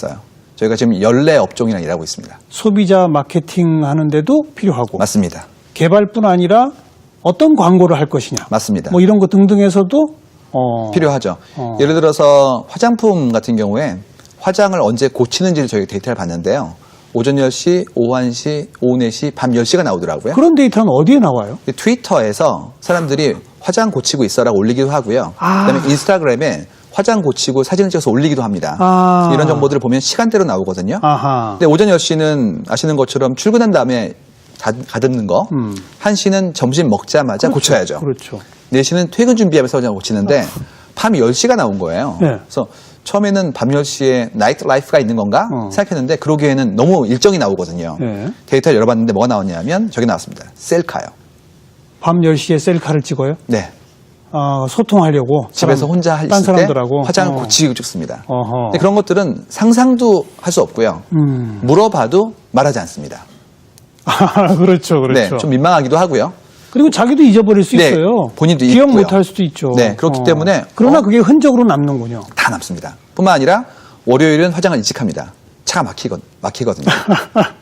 있어요. 저희가 지금 14업종이랑 일하고 있습니다. 소비자 마케팅 하는데도 필요하고. 맞습니다. 개발뿐 아니라 어떤 광고를 할 것이냐. 맞습니다. 뭐 이런 거 등등에서도 필요하죠. 예를 들어서 화장품 같은 경우에 화장을 언제 고치는지를 저희가 데이터를 봤는데요. 오전 10시, 오후 1시, 오후 4시, 밤 10시가 나오더라고요. 그런 데이터는 어디에 나와요? 트위터에서 사람들이 화장 고치고 있어라고 올리기도 하고요. 그다음에 인스타그램에 화장 고치고 사진을 찍어서 올리기도 합니다. 이런 정보들을 보면 시간대로 나오거든요. 근데 오전 10시는 아시는 것처럼 출근한 다음에 가듬는 거, 1시는 점심 먹자마자 그렇죠. 고쳐야죠. 그렇죠. 4시는 퇴근 준비하면서 화장 고치는데 밤 10시가 나온 거예요. 네. 그래서 처음에는 밤 10시에 나이트 라이프가 있는 건가 생각했는데 그러기에는 너무 일정이 나오거든요. 네. 데이터를 열어봤는데 뭐가 나왔냐면 저기 나왔습니다. 셀카요. 밤 10시에 셀카를 찍어요? 네. 소통하려고. 집에서 혼자 할 딴 때 사람들하고. 화장을 고치고 찍습니다. 어허. 근데 그런 것들은 상상도 할 수 없고요. 물어봐도 말하지 않습니다. 그렇죠, 그렇죠. 네, 좀 민망하기도 하고요. 그리고 자기도 잊어버릴 수 네, 있어요. 본인도 기억 잊고요. 못할 수도 있죠. 네, 그렇기 때문에 그러나 그게 흔적으로 남는군요. 다 남습니다. 뿐만 아니라 월요일은 화장을 일찍 합니다. 차가 막히거든요.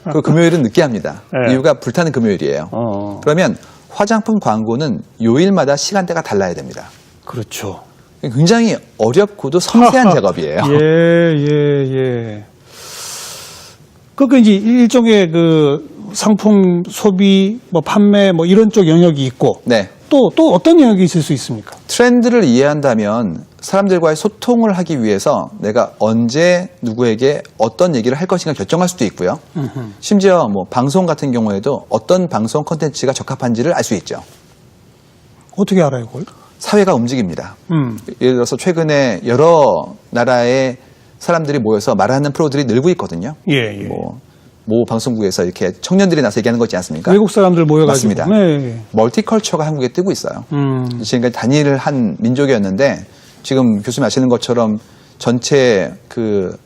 그리고 금요일은 늦게 합니다. 네. 이유가 불타는 금요일이에요. 그러면 화장품 광고는 요일마다 시간대가 달라야 됩니다. 그렇죠. 굉장히 어렵고도 섬세한 작업이에요. 예. 그러니까 이제 일종의 그 상품 소비, 뭐 판매, 뭐 이런 쪽 영역이 있고, 네. 또 어떤 영역이 있을 수 있습니까? 트렌드를 이해한다면 사람들과의 소통을 하기 위해서 내가 언제 누구에게 어떤 얘기를 할 것인가 결정할 수도 있고요. 심지어 뭐 방송 같은 경우에도 어떤 방송 콘텐츠가 적합한지를 알 수 있죠. 어떻게 알아요, 그걸? 사회가 움직입니다. 예를 들어서 최근에 여러 나라의 사람들이 모여서 말하는 프로들이 늘고 있거든요. 예. 모 방송국에서 이렇게 청년들이 나서 얘기하는 거 있지 않습니까? 외국 사람들 모여가지고. 맞습니다. 네. 멀티컬처가 한국에 뜨고 있어요. 지금까지 단일을 한 민족이었는데 지금 교수님 아시는 것처럼 전체 그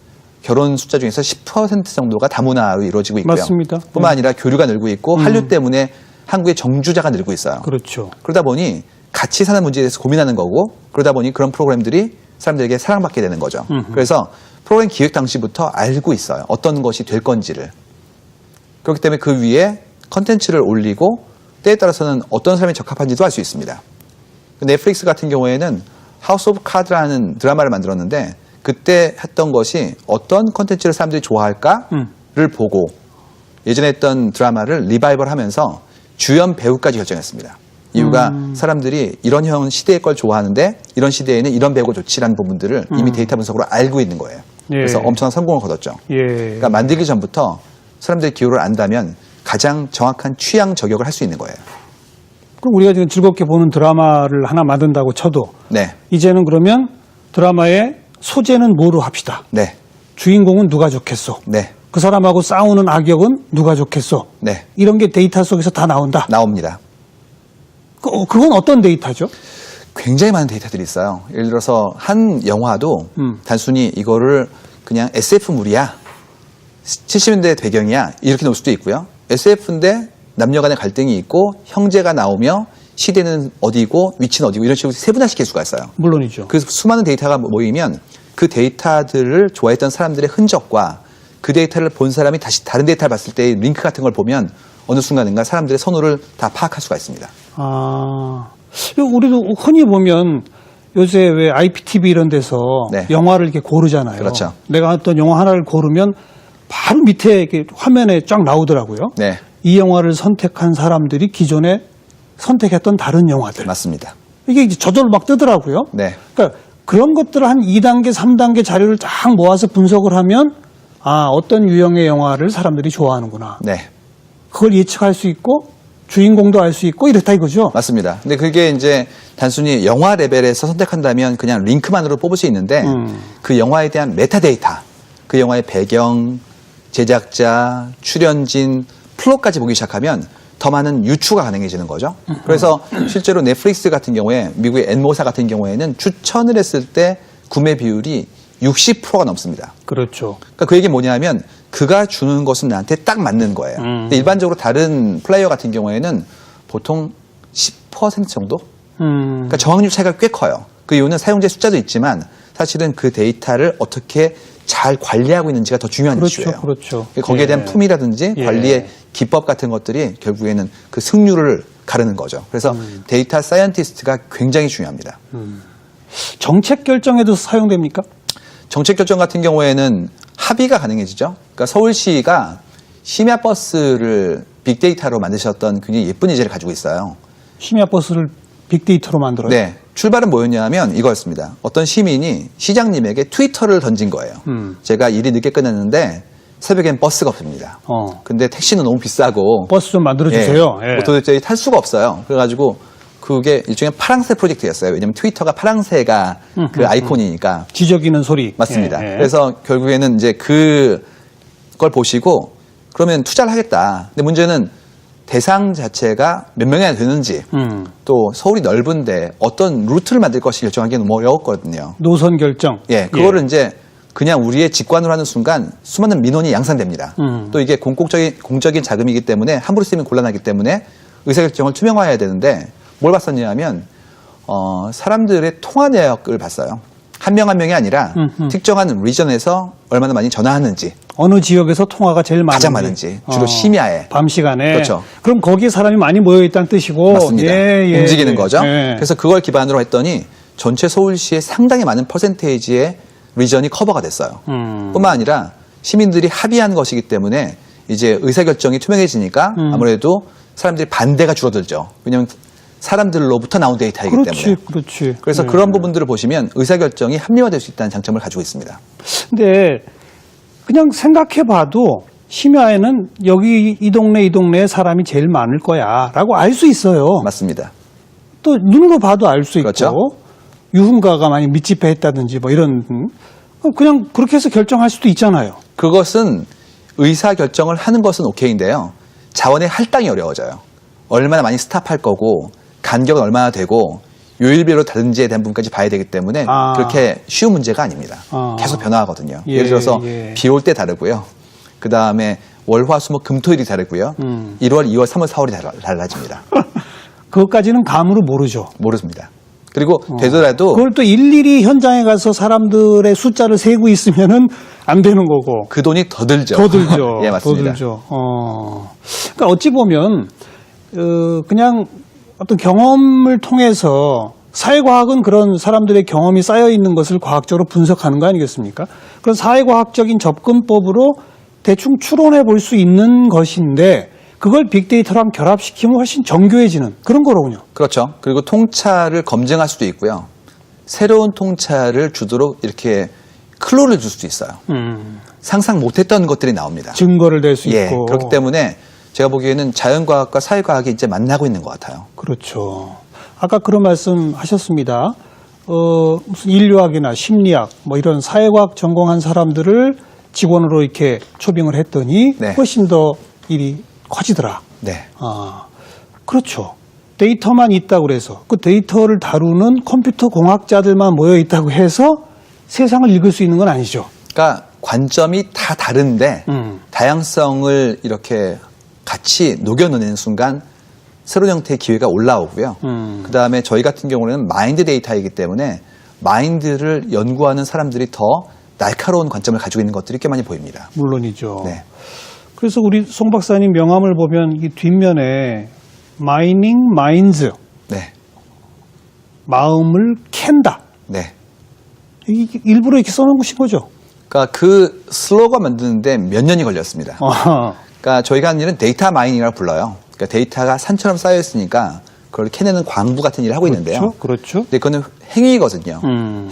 결혼 숫자 중에서 10% 정도가 다문화로 이루어지고 있고요. 맞습니다. 뿐만 아니라 교류가 늘고 있고 한류 때문에 한국의 정주자가 늘고 있어요. 그렇죠. 그러다 보니 같이 사는 문제에 대해서 고민하는 거고 그러다 보니 그런 프로그램들이 사람들에게 사랑받게 되는 거죠. 그래서 프로그램 기획 당시부터 알고 있어요. 어떤 것이 될 건지를. 그렇기 때문에 그 위에 컨텐츠를 올리고 때에 따라서는 어떤 사람이 적합한지도 알 수 있습니다. 넷플릭스 같은 경우에는 하우스 오브 카드라는 드라마를 만들었는데 그때 했던 것이 어떤 컨텐츠를 사람들이 좋아할까를 보고 예전에 했던 드라마를 리바이벌 하면서 주연 배우까지 결정했습니다. 이유가 사람들이 이런 형 시대의 걸 좋아하는데 이런 시대에는 이런 배우가 좋지라는 부분들을 이미 데이터 분석으로 알고 있는 거예요. 그래서 엄청난 성공을 거뒀죠. 그러니까 만들기 전부터 사람들의 기호를 안다면 가장 정확한 취향 저격을 할 수 있는 거예요. 그럼 우리가 지금 즐겁게 보는 드라마를 하나 만든다고 쳐도 네. 이제는 그러면 드라마의 소재는 뭐로 합시다. 네. 주인공은 누가 좋겠소. 네. 그 사람하고 싸우는 악역은 누가 좋겠소. 네. 이런 게 데이터 속에서 다 나온다. 나옵니다. 그건 어떤 데이터죠? 굉장히 많은 데이터들이 있어요. 예를 들어서 한 영화도 단순히 이거를 그냥 SF물이야. 70년대 배경이야. 이렇게 놓을 수도 있고요. SF인데 남녀 간의 갈등이 있고 형제가 나오며 시대는 어디고 위치는 어디고 이런 식으로 세분화시킬 수가 있어요. 물론이죠. 그 수많은 데이터가 모이면 그 데이터들을 좋아했던 사람들의 흔적과 그 데이터를 본 사람이 다시 다른 데이터를 봤을 때 링크 같은 걸 보면 어느 순간인가 사람들의 선호를 다 파악할 수가 있습니다. 우리도 흔히 보면 요새 왜 IPTV 이런 데서 네. 영화를 이렇게 고르잖아요. 그렇죠. 내가 어떤 영화 하나를 고르면 바로 밑에 이렇게 화면에 쫙 나오더라고요. 네. 이 영화를 선택한 사람들이 기존에 선택했던 다른 영화들. 맞습니다. 이게 이제 저절로 막 뜨더라고요. 네. 그러니까 그런 것들을 한 2단계, 3단계 자료를 쫙 모아서 분석을 하면 어떤 유형의 영화를 사람들이 좋아하는구나. 네. 그걸 예측할 수 있고 주인공도 알 수 있고 이렇다 이거죠. 맞습니다. 근데 그게 이제 단순히 영화 레벨에서 선택한다면 그냥 링크만으로 뽑을 수 있는데 그 영화에 대한 메타데이터, 그 영화의 배경, 제작자, 출연진, 플롯까지 보기 시작하면 더 많은 유추가 가능해지는 거죠. 그래서 실제로 넷플릭스 같은 경우에 미국의 N모사 같은 경우에는 추천을 했을 때 구매 비율이 60%가 넘습니다. 그렇죠. 그러니까 그 얘기 뭐냐면 그가 주는 것은 나한테 딱 맞는 거예요. 근데 일반적으로 다른 플레이어 같은 경우에는 보통 10% 정도? 그러니까 정확률 차이가 꽤 커요. 그 이유는 사용자 숫자도 있지만 사실은 그 데이터를 어떻게 잘 관리하고 있는지가 더 중요한 그렇죠, 이슈예요. 그렇죠. 거기에 대한 예. 품이라든지 예. 관리의 기법 같은 것들이 결국에는 그 승률을 가르는 거죠. 그래서 데이터 사이언티스트가 굉장히 중요합니다. 정책 결정에도 사용됩니까? 정책 결정 같은 경우에는 합의가 가능해지죠. 그러니까 서울시가 심야 버스를 빅데이터로 만드셨던 굉장히 예쁜 예제를 가지고 있어요. 심야 버스를 빅데이터로 만들어요. 네. 출발은 뭐였냐면 이거였습니다. 어떤 시민이 시장님에게 트위터를 던진 거예요. 제가 일이 늦게 끝났는데 새벽엔 버스가 없습니다. 근데 택시는 너무 비싸고 버스 좀 만들어 주세요. 예. 뭐 도대체 탈 수가 없어요. 그래가지고 그게 일종의 파랑새 프로젝트였어요. 왜냐면 트위터가 파랑새가 그 아이콘이니까. 지저귀는 소리. 맞습니다. 예, 예. 그래서 결국에는 이제 그걸 보시고 그러면 투자를 하겠다. 근데 문제는 대상 자체가 몇 명이나 되는지 또 서울이 넓은데 어떤 루트를 만들 것이 결정하기는 너무 어려웠거든요. 노선 결정. 예, 그거를 이제 그냥 우리의 직관으로 하는 순간 수많은 민원이 양산됩니다. 또 이게 공적인 자금이기 때문에 함부로 쓰면 곤란하기 때문에 의사결정을 투명화해야 되는데 뭘 봤었냐면 사람들의 통화 내역을 봤어요. 한 명 한 명이 아니라 특정한 리전에서 얼마나 많이 전화하는지 어느 지역에서 통화가 제일 많은지. 가장 많은지 주로 심야에 밤 시간에. 그렇죠. 그럼 거기에 사람이 많이 모여 있다는 뜻이고. 맞습니다. 예, 움직이는 거죠. 예. 그래서 그걸 기반으로 했더니 전체 서울시의 상당히 많은 퍼센테이지의 리전이 커버가 됐어요. 뿐만 아니라 시민들이 합의한 것이기 때문에 이제 의사결정이 투명해지니까 아무래도 사람들이 반대가 줄어들죠. 왜냐하면 사람들로부터 나온 데이터이기 때문에. 그렇지. 그래서 예. 그런 부분들을 보시면 의사결정이 합리화될 수 있다는 장점을 가지고 있습니다. 근데 그냥 생각해봐도 심야에는 여기 이 동네에 사람이 제일 많을 거야라고 알 수 있어요. 맞습니다. 또 눈으로 봐도 알 수 있고 그렇죠. 유흥가가 많이密집했다든지 뭐 이런 그냥 그렇게 해서 결정할 수도 있잖아요. 그것은 의사결정을 하는 것은 오케이인데요. 자원의 할당이 어려워져요. 얼마나 많이 스탑할 거고 간격은 얼마나 되고 요일별로 다른지에 대한 부분까지 봐야 되기 때문에 그렇게 쉬운 문제가 아닙니다. 계속 변화하거든요. 예, 예를 들어서 예. 비 올 때 다르고요. 그 다음에 월화수목금토일이 다르고요. 1월, 2월, 3월, 4월이 달라집니다. 그것까지는 감으로 모르죠. 모릅니다. 그리고 되더라도 그걸 또 일일이 현장에 가서 사람들의 숫자를 세고 있으면은 안 되는 거고. 그 돈이 더 들죠. 더 들죠. 예, 맞습니다. 더 들죠. 그러니까 어찌 보면 그냥 어떤 경험을 통해서 사회과학은 그런 사람들의 경험이 쌓여 있는 것을 과학적으로 분석하는 거 아니겠습니까? 그런 사회과학적인 접근법으로 대충 추론해 볼 수 있는 것인데 그걸 빅데이터랑 결합시키면 훨씬 정교해지는 그런 거로군요. 그렇죠. 그리고 통찰을 검증할 수도 있고요. 새로운 통찰을 주도록 이렇게 클로를 줄 수도 있어요. 상상 못했던 것들이 나옵니다. 증거를 낼 수 예, 있고. 그렇기 때문에 제가 보기에는 자연과학과 사회과학이 이제 만나고 있는 것 같아요. 그렇죠. 아까 그런 말씀 하셨습니다. 무슨 인류학이나 심리학 뭐 이런 사회과학 전공한 사람들을 직원으로 이렇게 초빙을 했더니 네. 훨씬 더 일이 커지더라. 네. 그렇죠. 데이터만 있다고 그래서 그 데이터를 다루는 컴퓨터 공학자들만 모여 있다고 해서 세상을 읽을 수 있는 건 아니죠. 그러니까 관점이 다 다른데 다양성을 이렇게 같이 녹여내는 순간 새로운 형태의 기회가 올라오고요. 그 다음에 저희 같은 경우는 마인드 데이터이기 때문에 마인드를 연구하는 사람들이 더 날카로운 관점을 가지고 있는 것들이 꽤 많이 보입니다. 물론이죠. 네. 그래서 우리 송 박사님 명함을 보면 이 뒷면에 마이닝 마인즈, 네. 마음을 캔다. 네. 일부러 이렇게 써놓으신 거죠? 그러니까 그 슬로건 만드는데 몇 년이 걸렸습니다. 그러니까 저희가 하는 일은 데이터 마이닝이라고 불러요. 그러니까 데이터가 산처럼 쌓여 있으니까 그걸 캐내는 광부 같은 일을 하고 있는데요. 그렇죠. 근데 그거는 행위거든요.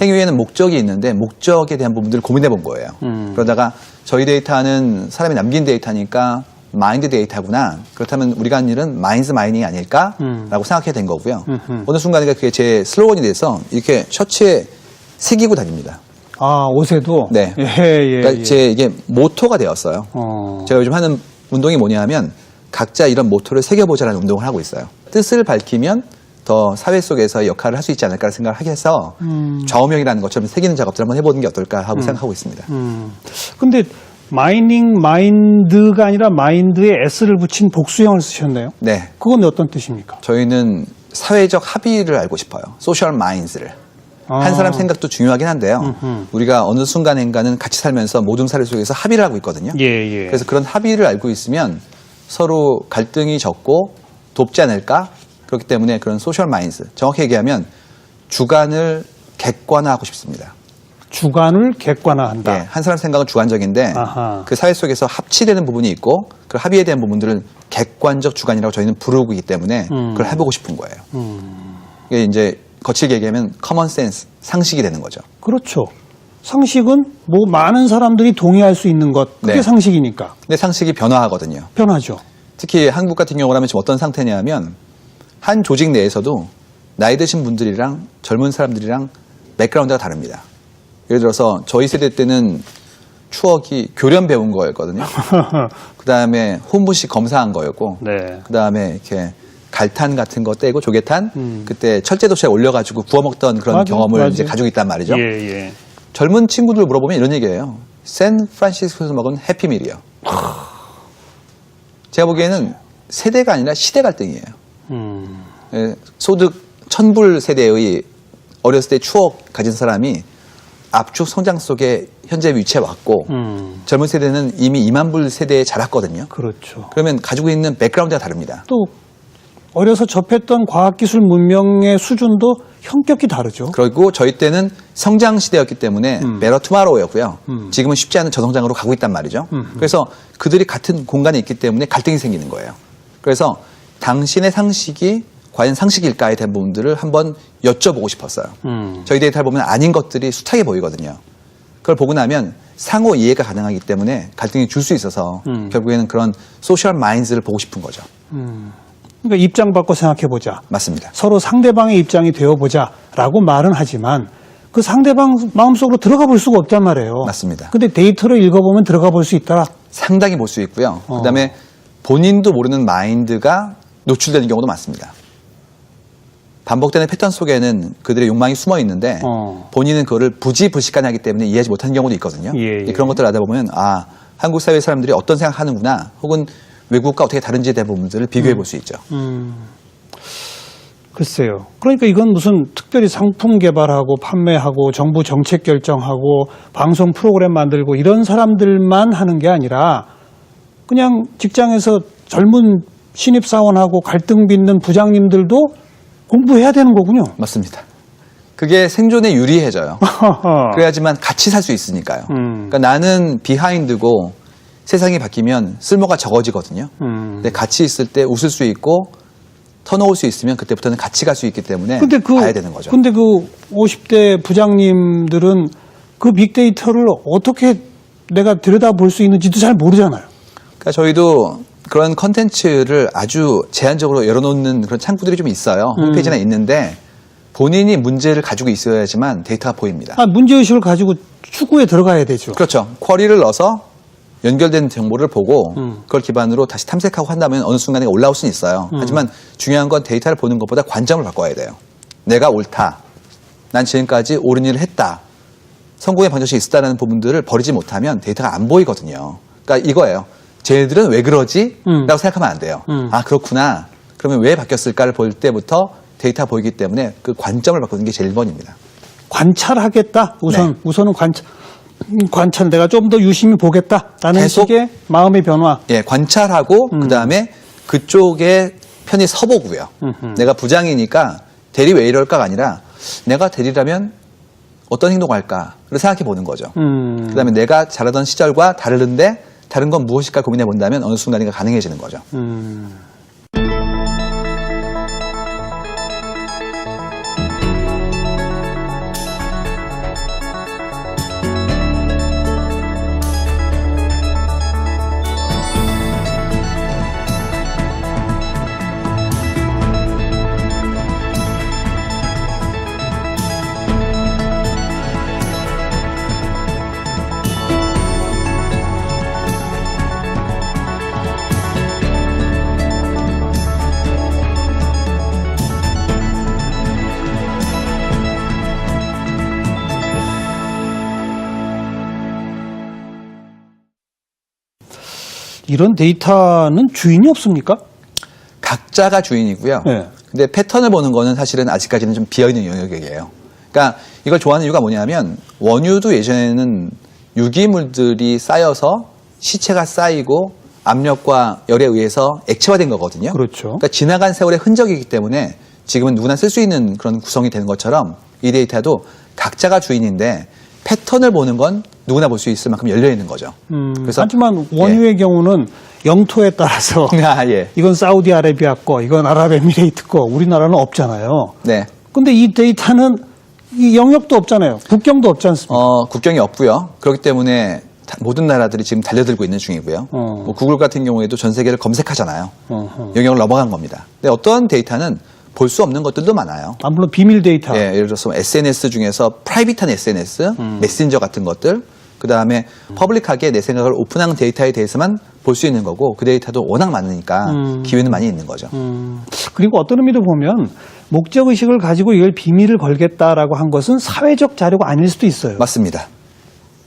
행위에는 목적이 있는데 목적에 대한 부분들을 고민해 본 거예요. 그러다가 저희 데이터는 사람이 남긴 데이터니까 마인드 데이터구나. 그렇다면 우리가 하는 일은 마인드 마이닝이 아닐까라고 생각해야 된 거고요. 어느 순간에 그게 제 슬로건이 돼서 이렇게 셔츠에 새기고 다닙니다. 옷에도? 네. 예. 그러니까 제 이게 모토가 되었어요. 제가 요즘 하는 운동이 뭐냐면 각자 이런 모토를 새겨보자라는 운동을 하고 있어요. 뜻을 밝히면 더 사회 속에서 역할을 할 수 있지 않을까 생각을 하게 해서 좌우명이라는 것처럼 새기는 작업들을 한번 해보는 게 어떨까 하고 생각하고 있습니다. 근데 마이닝 마인드가 아니라 마인드에 S를 붙인 복수형을 쓰셨네요. 네. 그건 어떤 뜻입니까? 저희는 사회적 합의를 알고 싶어요. 소셜 마인드를. 한 사람 생각도 중요하긴 한데요. 우리가 어느 순간인가는 같이 살면서 모든 사례 속에서 합의를 하고 있거든요. 예. 그래서 그런 합의를 알고 있으면 서로 갈등이 적고 돕지 않을까? 그렇기 때문에 그런 소셜 마인드, 정확히 얘기하면 주관을 객관화하고 싶습니다. 주관을 객관화한다. 예, 한 사람 생각은 주관적인데 아하. 그 사회 속에서 합치되는 부분이 있고 그 합의에 대한 부분들은 객관적 주관이라고 저희는 부르기 때문에 그걸 해보고 싶은 거예요. 이게 이제 거칠게 얘기하면 커먼 센스, 상식이 되는 거죠. 그렇죠. 상식은 뭐 많은 사람들이 동의할 수 있는 것, 그게 네. 상식이니까. 근데 상식이 변화하거든요. 변하죠. 특히 한국 같은 경우라면 지금 어떤 상태냐면 한 조직 내에서도 나이 드신 분들이랑 젊은 사람들이랑 백그라운드가 다릅니다. 예를 들어서 저희 세대 때는 추억이 교련 배운 거였거든요. 그 다음에 혼부식 검사한 거였고, 네. 그 다음에 이렇게 갈탄 같은 거 떼고 조개탄, 그때 철제도시에 올려가지고 구워 먹던 그런 맞아, 경험을 맞아. 이제 가지고 있단 말이죠. 예. 젊은 친구들 물어보면 이런 얘기예요. 샌프란시스코에서 먹은 해피밀이요. 제가 보기에는 세대가 아니라 시대 갈등이에요. 예, 소득 1000불 세대의 어렸을 때 추억 가진 사람이 압축 성장 속에 현재 위치에 왔고 젊은 세대는 이미 2만 불 세대에 자랐거든요. 그렇죠. 그러면 가지고 있는 백그라운드가 다릅니다. 또 어려서 접했던 과학기술 문명의 수준도 현격히 다르죠. 그리고 저희 때는 성장 시대였기 때문에 베러 투마로우였고요. 지금은 쉽지 않은 저성장으로 가고 있단 말이죠. 그래서 그들이 같은 공간에 있기 때문에 갈등이 생기는 거예요. 그래서 당신의 상식이 과연 상식일까에 대한 부분들을 한번 여쭤보고 싶었어요. 저희 데이터를 보면 아닌 것들이 숱하게 보이거든요. 그걸 보고 나면 상호 이해가 가능하기 때문에 갈등이 줄 수 있어서 결국에는 그런 소셜 마인드를 보고 싶은 거죠. 그러니까 입장 바꿔 생각해보자. 맞습니다. 서로 상대방의 입장이 되어보자라고 말은 하지만 그 상대방 마음속으로 들어가 볼 수가 없단 말이에요. 맞습니다. 근데 데이터를 읽어보면 들어가 볼 수 있더라. 상당히 볼 수 있고요. 그다음에 본인도 모르는 마인드가 노출되는 경우도 많습니다. 반복되는 패턴 속에는 그들의 욕망이 숨어 있는데 본인은 그거를 부지불식간에 하기 때문에 이해하지 못하는 경우도 있거든요. 예. 그런 것들을 하다 보면 아 한국 사회 사람들이 어떤 생각하는구나 혹은 외국과 어떻게 다른지에 대한 부분들을 비교해 볼 수 있죠. 글쎄요. 그러니까 이건 무슨 특별히 상품 개발하고 판매하고 정부 정책 결정하고 방송 프로그램 만들고 이런 사람들만 하는 게 아니라 그냥 직장에서 젊은 신입사원하고 갈등 빚는 부장님들도 공부해야 되는 거군요. 맞습니다. 그게 생존에 유리해져요. 그래야지만 같이 살 수 있으니까요. 그러니까 나는 비하인드고 세상이 바뀌면 쓸모가 적어지거든요. 근데 같이 있을 때 웃을 수 있고 터놓을 수 있으면 그때부터는 같이 갈 수 있기 때문에 봐야 되는 거죠. 근데 그 50대 부장님들은 그 빅데이터를 어떻게 내가 들여다볼 수 있는지도 잘 모르잖아요. 그러니까 저희도 그런 컨텐츠를 아주 제한적으로 열어놓는 그런 창구들이 좀 있어요. 홈페이지나 있는데 본인이 문제를 가지고 있어야지만 데이터가 보입니다. 문제의식을 가지고 추구에 들어가야 되죠. 그렇죠. 쿼리를 넣어서 연결된 정보를 보고 그걸 기반으로 다시 탐색하고 한다면 어느 순간에 올라올 수는 있어요. 하지만 중요한 건 데이터를 보는 것보다 관점을 바꿔야 돼요. 내가 옳다. 난 지금까지 옳은 일을 했다. 성공의 방정식이 있었다는 부분들을 버리지 못하면 데이터가 안 보이거든요. 그러니까 이거예요. 쟤네들은 왜 그러지? 라고 생각하면 안 돼요. 아 그렇구나. 그러면 왜 바뀌었을까를 볼 때부터 데이터가 보이기 때문에 그 관점을 바꾸는 게 제일 1번입니다. 관찰하겠다. 우선은 관찰 내가 좀 더 유심히 보겠다라는 계속, 식의 마음의 변화. 예, 관찰하고 그다음에 그쪽에 편히 서보고요. 내가 부장이니까 대리 왜 이럴까가 아니라 내가 대리라면 어떤 행동을 할까를 생각해 보는 거죠. 그다음에 내가 잘하던 시절과 다른데 다른 건 무엇일까 고민해 본다면 어느 순간인가 가능해지는 거죠. 이런 데이터는 주인이 없습니까? 각자가 주인이고요. 네. 근데 패턴을 보는 거는 사실은 아직까지는 좀 비어있는 영역이에요. 그러니까 이걸 좋아하는 이유가 뭐냐면 원유도 예전에는 유기물들이 쌓여서 시체가 쌓이고 압력과 열에 의해서 액체화된 거거든요. 그렇죠. 그러니까 지나간 세월의 흔적이기 때문에 지금은 누구나 쓸 수 있는 그런 구성이 되는 것처럼 이 데이터도 각자가 주인인데 패턴을 보는 건 누구나 볼 수 있을 만큼 열려 있는 거죠. 그래서 하지만 원유의 경우는 영토에 따라서 아, 예. 이건 사우디아라비아 거, 이건 아랍에미레이트 거, 우리나라는 없잖아요. 네. 근데 이 데이터는 이 영역도 없잖아요. 국경도 없지 않습니까? 국경이 없고요. 그렇기 때문에 모든 나라들이 지금 달려들고 있는 중이고요. 뭐 구글 같은 경우에도 전 세계를 검색하잖아요. 영역을 넘어간 겁니다. 근데 어떤 데이터는 볼 수 없는 것들도 많아요. 아, 물론 비밀 데이터. 예, 예를 들어서 SNS 중에서 프라이빗한 SNS, 메신저 같은 것들, 그 다음에 퍼블릭하게 내 생각을 오픈한 데이터에 대해서만 볼 수 있는 거고 그 데이터도 워낙 많으니까 기회는 많이 있는 거죠. 그리고 어떤 의미로 보면 목적의식을 가지고 이걸 비밀을 걸겠다라고 한 것은 사회적 자료가 아닐 수도 있어요. 맞습니다.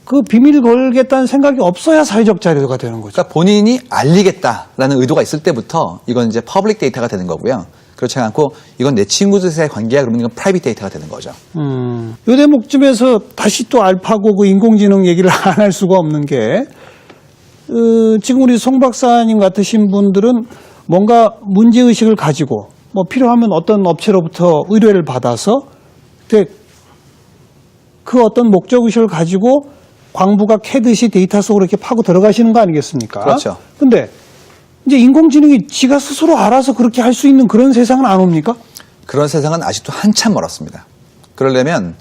그 비밀을 걸겠다는 생각이 없어야 사회적 자료가 되는 거죠. 그러니까 본인이 알리겠다라는 의도가 있을 때부터 이건 이제 퍼블릭 데이터가 되는 거고요. 그렇지 않고 이건 내 친구들의 관계야 그러면 이건 프라이빗 데이터가 되는 거죠. 이 대목쯤에서 다시 또 알파고 그 인공지능 얘기를 안 할 수가 없는 게 지금 우리 송 박사님 같으신 분들은 뭔가 문제의식을 가지고 뭐 필요하면 어떤 업체로부터 의뢰를 받아서 그 어떤 목적의식을 가지고 광부가 캐듯이 데이터 속으로 이렇게 파고 들어가시는 거 아니겠습니까? 그렇죠. 근데 이제 인공지능이 지가 스스로 알아서 그렇게 할 수 있는 그런 세상은 안 옵니까? 그런 세상은 아직도 한참 멀었습니다. 그러려면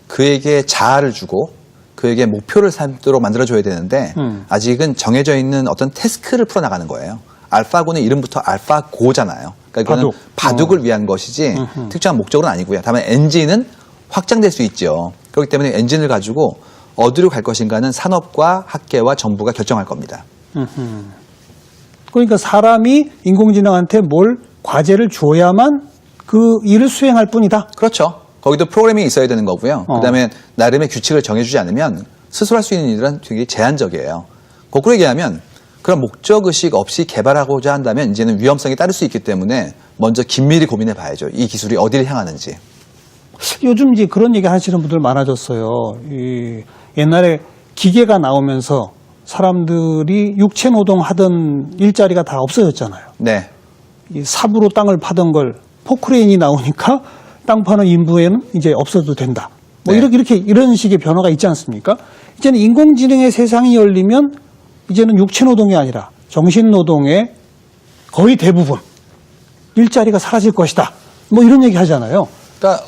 그에게 자아를 주고 그에게 목표를 삼도록 만들어줘야 되는데 아직은 정해져 있는 어떤 태스크를 풀어나가는 거예요. 알파고는 이름부터 알파고잖아요. 그러니까 이거는 바둑을 위한 것이지 특정한 목적은 아니고요. 다만 엔진은 확장될 수 있죠. 그렇기 때문에 엔진을 가지고 어디로 갈 것인가는 산업과 학계와 정부가 결정할 겁니다. 그러니까 사람이 인공지능한테 뭘 과제를 줘야만 그 일을 수행할 뿐이다. 그렇죠. 거기도 프로그래밍이 있어야 되는 거고요. 그다음에 나름의 규칙을 정해주지 않으면 스스로 할 수 있는 일은 되게 제한적이에요. 거꾸로 얘기하면 그런 목적의식 없이 개발하고자 한다면 이제는 위험성이 따를 수 있기 때문에 먼저 긴밀히 고민해 봐야죠. 이 기술이 어디를 향하는지. 요즘 이제 그런 얘기 하시는 분들 많아졌어요. 옛날에 기계가 나오면서 사람들이 육체 노동하던 일자리가 다 없어졌잖아요. 네. 이 삽으로 땅을 파던 걸 포크레인이 나오니까 땅 파는 인부에는 이제 없어도 된다. 뭐 네. 이런 식의 변화가 있지 않습니까? 이제는 인공지능의 세상이 열리면 이제는 육체 노동이 아니라 정신 노동의 거의 대부분 일자리가 사라질 것이다. 뭐 이런 얘기 하잖아요. 그러니까